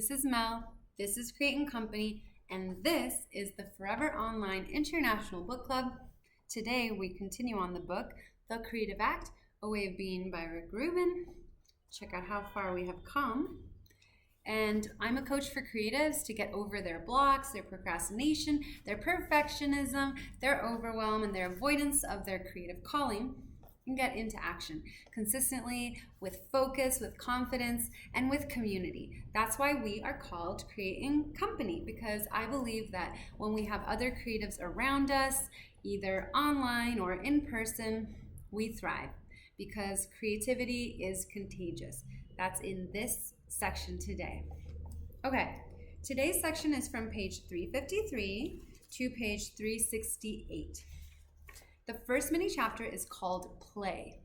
This is Mel, this is Create & Company, and this is the Forever Online International Book Club. Today we continue on the book, The Creative Act, A Way of Being by Rick Rubin. Check out how far we have come. And I'm a coach for creatives to get over their blocks, their procrastination, their perfectionism, their overwhelm, and their avoidance of their creative calling, and get into action consistently, with focus, with confidence, and with community. That's why we are called Create & Company, because I believe that when we have other creatives around us, either online or in person, we thrive, because creativity is contagious. That's in this section today. Okay, today's section is from page 353 to page 368. The first mini chapter is called Play.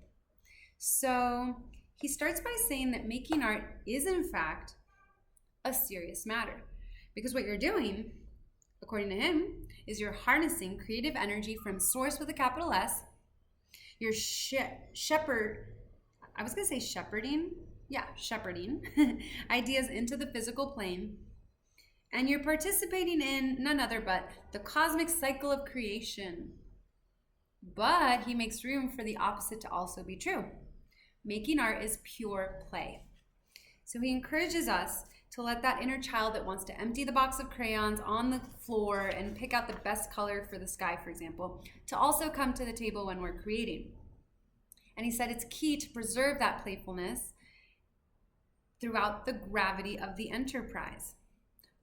So he starts by saying that making art is in fact a serious matter, because what you're doing, according to him, is you're harnessing creative energy from source with a capital S. You're shepherding ideas into the physical plane, and you're participating in none other but the cosmic cycle of creation. But he makes room for the opposite to also be true. Making art is pure play. So he encourages us to let that inner child that wants to empty the box of crayons on the floor and pick out the best color for the sky, for example, to also come to the table when we're creating. And he said it's key to preserve that playfulness throughout the gravity of the enterprise.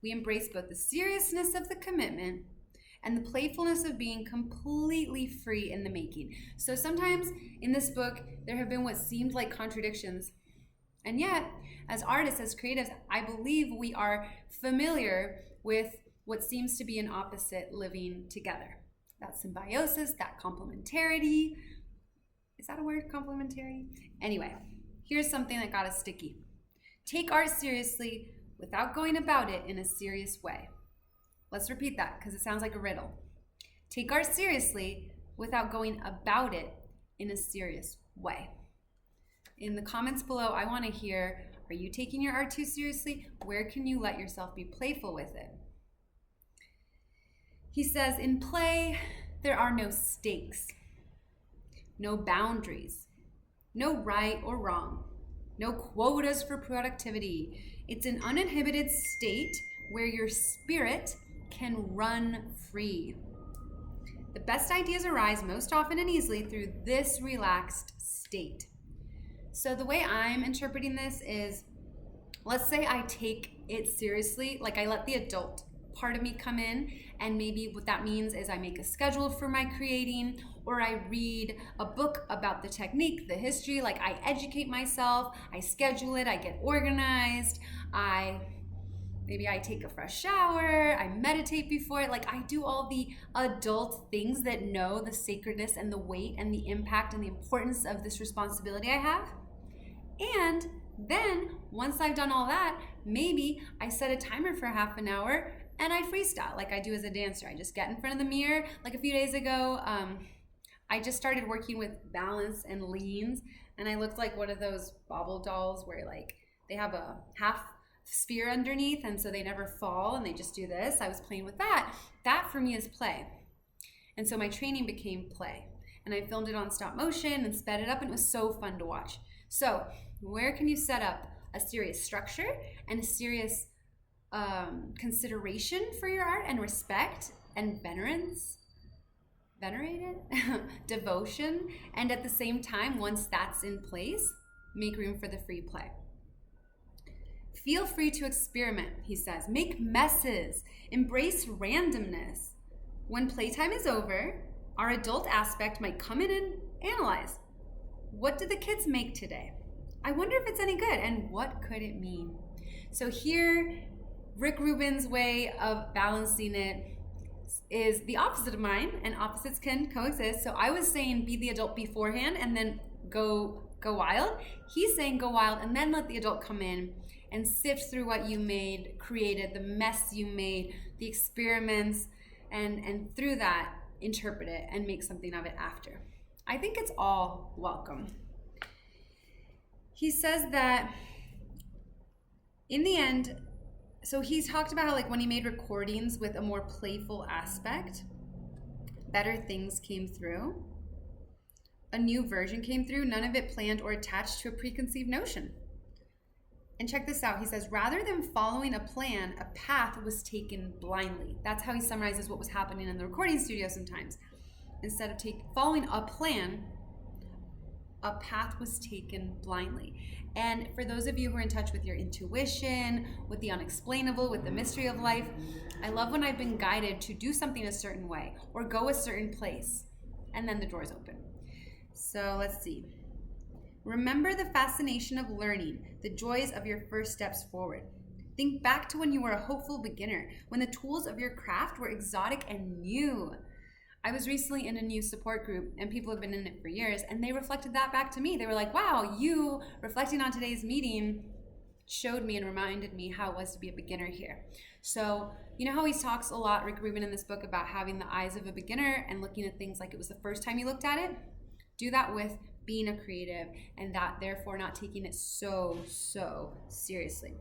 We embrace both the seriousness of the commitment and the playfulness of being completely free in the making. So sometimes in this book, there have been what seemed like contradictions. And yet, as artists, as creatives, I believe we are familiar with what seems to be an opposite living together. That symbiosis, that complementarity. Is that a word, complementary? Anyway, here's something that got us sticky. Take art seriously without going about it in a serious way. Let's repeat that because it sounds like a riddle. Take art seriously without going about it in a serious way. In the comments below, I want to hear, are you taking your art too seriously? Where can you let yourself be playful with it? He says, in play, there are no stakes, no boundaries, no right or wrong, no quotas for productivity. It's an uninhibited state where your spirit can run free. The best ideas arise most often and easily through this relaxed state. So the way I'm interpreting this is, let's say I take it seriously, like I let the adult part of me come in, and maybe what that means is I make a schedule for my creating, or I read a book about the technique, the history, like I educate myself, I schedule it, I get organized, maybe I take a fresh shower, I meditate before it, like I do all the adult things that know the sacredness and the weight and the impact and the importance of this responsibility I have. And then once I've done all that, maybe I set a timer for half an hour and I freestyle like I do as a dancer. I just get in front of the mirror. Like a few days ago, I just started working with balance and leans, and I looked like one of those bobble dolls where like they have a half sphere underneath, and so they never fall and they just do this. I was playing with that. That for me is play. And so my training became play, and I filmed it on stop motion and sped it up, and it was so fun to watch. So where can you set up a serious structure and a serious consideration for your art and respect and devotion, and at the same time, once that's in place, make room for the free play. Feel free to experiment, he says. Make messes. Embrace randomness. When playtime is over, our adult aspect might come in and analyze. What did the kids make today? I wonder if it's any good, and what could it mean? So here, Rick Rubin's way of balancing it is the opposite of mine, and opposites can coexist. So I was saying be the adult beforehand and then go wild. He's saying go wild and then let the adult come in and sift through what you made, created, the mess you made, the experiments, and through that, interpret it and make something of it after. I think it's all welcome. He says that in the end, So he's talked about how, like, when he made recordings with a more playful aspect, better things came through. A new version came through, none of it planned or attached to a preconceived notion. And check this out. He says, rather than following a plan, a path was taken blindly. That's how he summarizes what was happening in the recording studio sometimes. Instead of following a plan, a path was taken blindly. And for those of you who are in touch with your intuition, with the unexplainable, with the mystery of life, I love when I've been guided to do something a certain way or go a certain place, and then the doors open. So let's see. Remember the fascination of learning, the joys of your first steps forward. Think back to when you were a hopeful beginner, when the tools of your craft were exotic and new. I was recently in a new support group, and people have been in it for years, and they reflected that back to me. They were like, wow, you reflecting on today's meeting showed me and reminded me how it was to be a beginner here. So, you know how he talks a lot, Rick Rubin, in this book about having the eyes of a beginner and looking at things like it was the first time you looked at it? Do that with being a creative, and that therefore not taking it so seriously.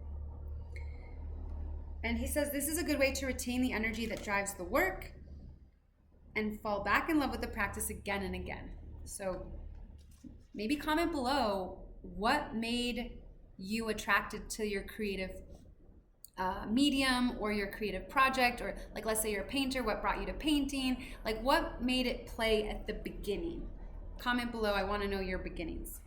And he says this is a good way to retain the energy that drives the work and fall back in love with the practice again and again. So maybe comment below what made you attracted to your creative medium or your creative project, or like, let's say you're a painter, what brought you to painting? Like, what made it play at the beginning? Comment below. I want to know your beginnings.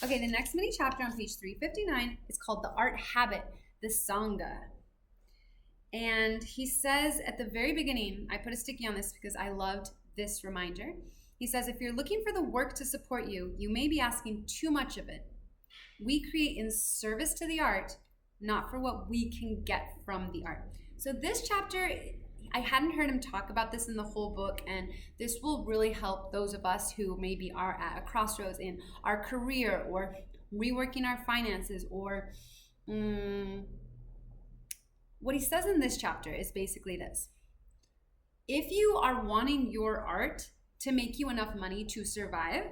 Okay, the next mini chapter on page 359 is called The Art Habit, the Sangha. And he says at the very beginning, I put a sticky on this because I loved this reminder. He says, if you're looking for the work to support you, you may be asking too much of it. We create in service to the art, not for what we can get from the art. So this chapter, I hadn't heard him talk about this in the whole book, and this will really help those of us who maybe are at a crossroads in our career or reworking our finances, or what he says in this chapter is basically this. If you are wanting your art to make you enough money to survive,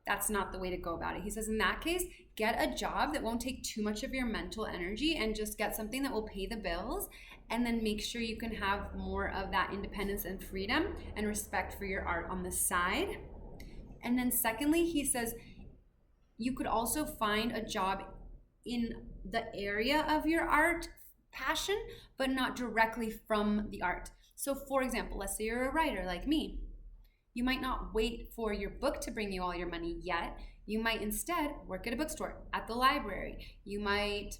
that's not the way to go about it. He says in that case, get a job that won't take too much of your mental energy and just get something that will pay the bills, and then make sure you can have more of that independence and freedom and respect for your art on the side. And then secondly, he says you could also find a job in the area of your art passion, but not directly from the art. So for example, let's say you're a writer like me. You might not wait for your book to bring you all your money yet. You might instead work at a bookstore, at the library. You might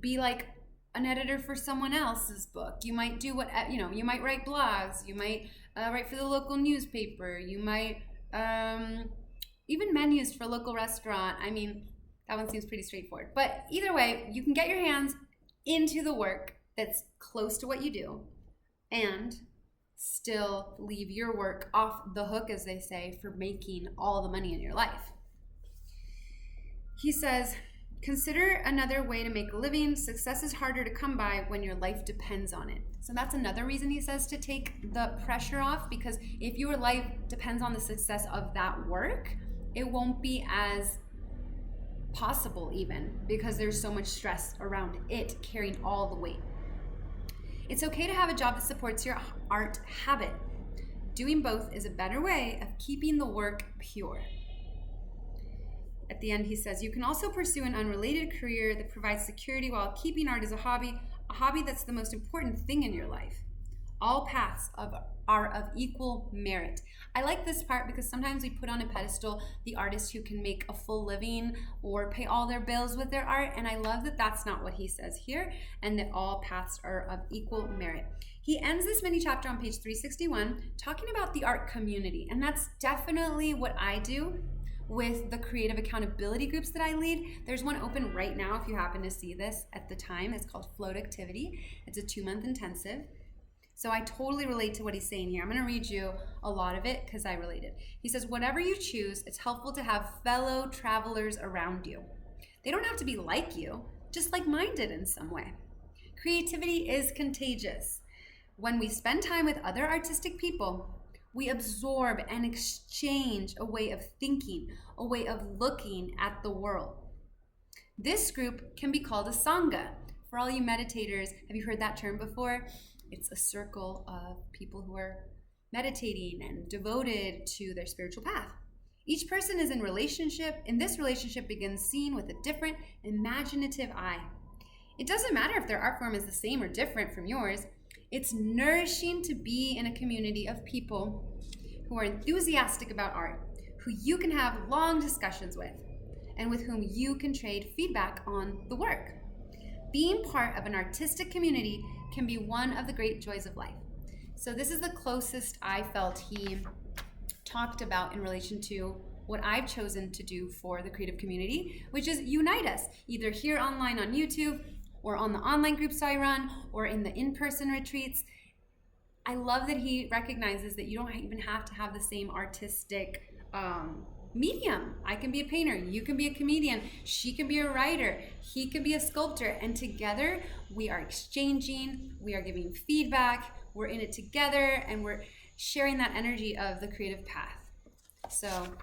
be like an editor for someone else's book. You might do what, you might write blogs. You might write for the local newspaper. You might even menus for a local restaurant. I mean, that one seems pretty straightforward. But either way, you can get your hands into the work that's close to what you do and still leave your work off the hook, as they say, for making all the money in your life. He says, consider another way to make a living. Success is harder to come by when your life depends on it. So that's another reason he says to take the pressure off, because if your life depends on the success of that work, it won't be as possible, even because there's so much stress around it carrying all the weight. It's okay to have a job that supports your art habit. Doing both is a better way of keeping the work pure. At the end, he says, you can also pursue an unrelated career that provides security while keeping art as a hobby that's the most important thing in your life. All paths are of equal merit. I like this part because sometimes we put on a pedestal the artist who can make a full living or pay all their bills with their art, and I love that that's not what he says here, and that all paths are of equal merit. He ends this mini chapter on page 361 talking about the art community, and that's definitely what I do with the creative accountability groups that I lead. There's one open right now if you happen to see this at the time. It's called Flowductivity. It's a 2-month intensive. So I totally relate to what he's saying here. I'm going to read you a lot of it because I related. He says, whatever you choose, it's helpful to have fellow travelers around you. They don't have to be like you, just like-minded in some way. Creativity is contagious. When we spend time with other artistic people, we absorb and exchange a way of thinking, a way of looking at the world. This group can be called a Sangha, For all you meditators, have you heard that term before? It's a circle of people who are meditating and devoted to their spiritual path. Each person is in relationship, and this relationship begins seen with a different imaginative eye. It doesn't matter if their art form is the same or different from yours. It's nourishing to be in a community of people who are enthusiastic about art, who you can have long discussions with, and with whom you can trade feedback on the work. Being part of an artistic community can be one of the great joys of life. So this is the closest I felt he talked about in relation to what I've chosen to do for the creative community, which is unite us, either here online on YouTube or on the online groups I run or in the in-person retreats. I love that he recognizes that you don't even have to have the same artistic medium. I can be a painter, you can be a comedian, she can be a writer, he can be a sculptor, and together we are exchanging, we are giving feedback, we're in it together, and we're sharing that energy of the creative path. So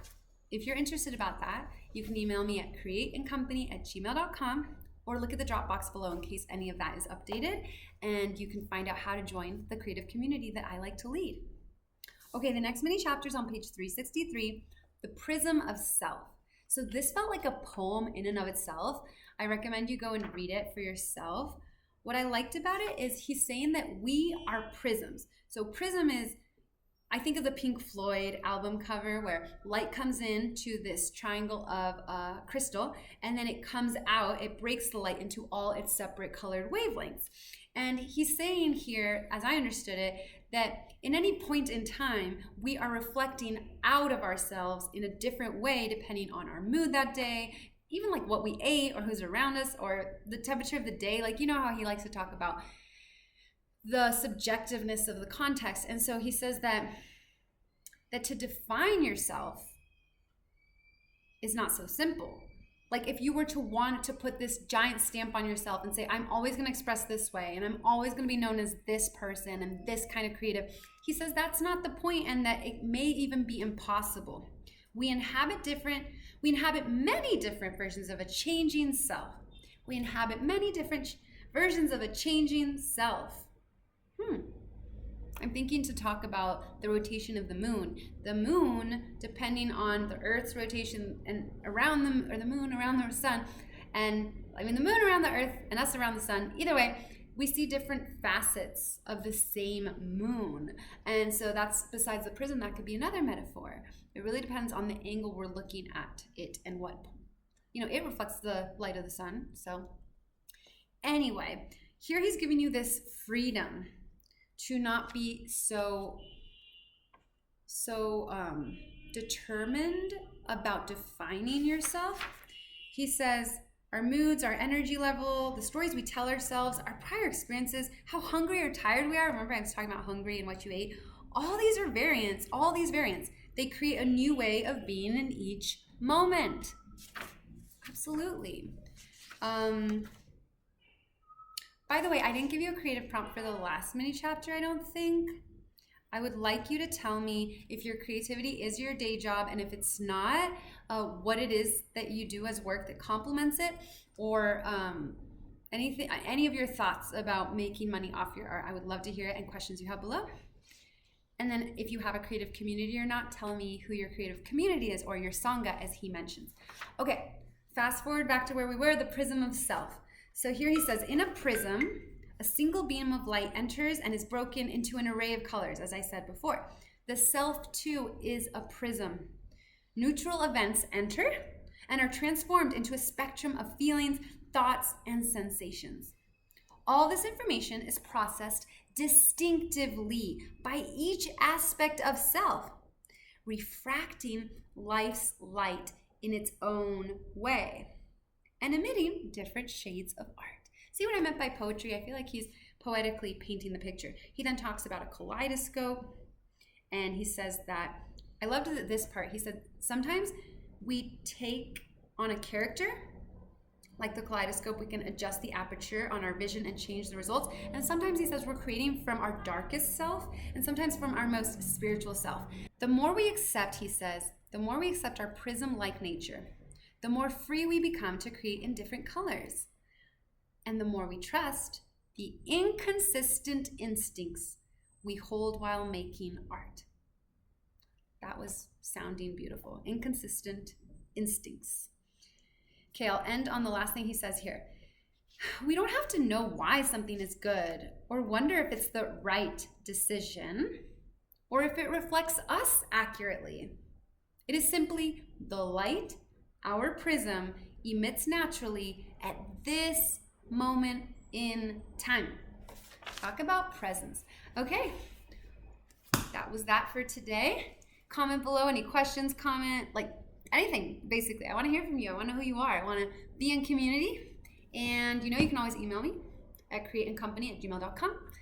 if you're interested about that, you can email me at createandcompany@gmail.com or look at the Dropbox below in case any of that is updated, and you can find out how to join the creative community that I like to lead. Okay, the next mini chapter is on page 363, The Prism of Self. So this felt like a poem in and of itself. I recommend you go and read it for yourself. What I liked about it is he's saying that we are prisms. So prism is, I think of the Pink Floyd album cover where light comes in to this triangle of crystal, and then it comes out, it breaks the light into all its separate colored wavelengths. And he's saying here, as I understood it, that in any point in time, we are reflecting out of ourselves in a different way depending on our mood that day, even like what we ate or who's around us or the temperature of the day. Like, you know how he likes to talk about the subjectiveness of the context. And so he says that to define yourself is not so simple. Like if you were to want to put this giant stamp on yourself and say, I'm always going to express this way, and I'm always going to be known as this person and this kind of creative, he says that's not the point, and that it may even be impossible. We inhabit many different versions of a changing self. We inhabit many different versions of a changing self. I'm thinking to talk about the rotation of the moon. The moon, depending on the Earth's rotation and around them, or the moon around the sun, and I mean the moon around the Earth and us around the sun. Either way, we see different facets of the same moon. And so that's, besides the prism, that could be another metaphor. It really depends on the angle we're looking at it and what, it reflects the light of the sun. So anyway, here he's giving you this freedom to not be so determined about defining yourself. He says our moods, our energy level, the stories we tell ourselves, our prior experiences, how hungry or tired we are. Remember I was talking about hungry and what you ate. All these variants, they create a new way of being in each moment. Absolutely. By the way, I didn't give you a creative prompt for the last mini chapter, I don't think. I would like you to tell me if your creativity is your day job, and if it's not, what it is that you do as work that complements it, or any of your thoughts about making money off your art. I would love to hear it, and questions you have below. And then if you have a creative community or not, tell me who your creative community is, or your Sangha, as he mentions. Okay, fast forward back to where we were, the prism of self. So here he says, in a prism, a single beam of light enters and is broken into an array of colors, as I said before. The self, too, is a prism. Neutral events enter and are transformed into a spectrum of feelings, thoughts, and sensations. All this information is processed distinctively by each aspect of self, refracting life's light in its own way, and emitting different shades of art. See what I meant by poetry? I feel like he's poetically painting the picture. He then talks about a kaleidoscope, and he says that, I loved this part. He said, sometimes we take on a character, like the kaleidoscope, we can adjust the aperture on our vision and change the results. And sometimes he says we're creating from our darkest self, and sometimes from our most spiritual self. The more we accept, he says, the more we accept our prism-like nature, the more free we become to create in different colors. And the more we trust the inconsistent instincts we hold while making art. That was sounding beautiful. Inconsistent instincts. Okay, I'll end on the last thing he says here. We don't have to know why something is good or wonder if it's the right decision or if it reflects us accurately. It is simply the light our prism emits naturally at this moment in time. Talk about presence. Okay, that was that for today. Comment below any questions, comment, like anything, basically. I want to hear from you. I want to know who you are. I want to be in community. And you know you can always email me at createandcompany@gmail.com.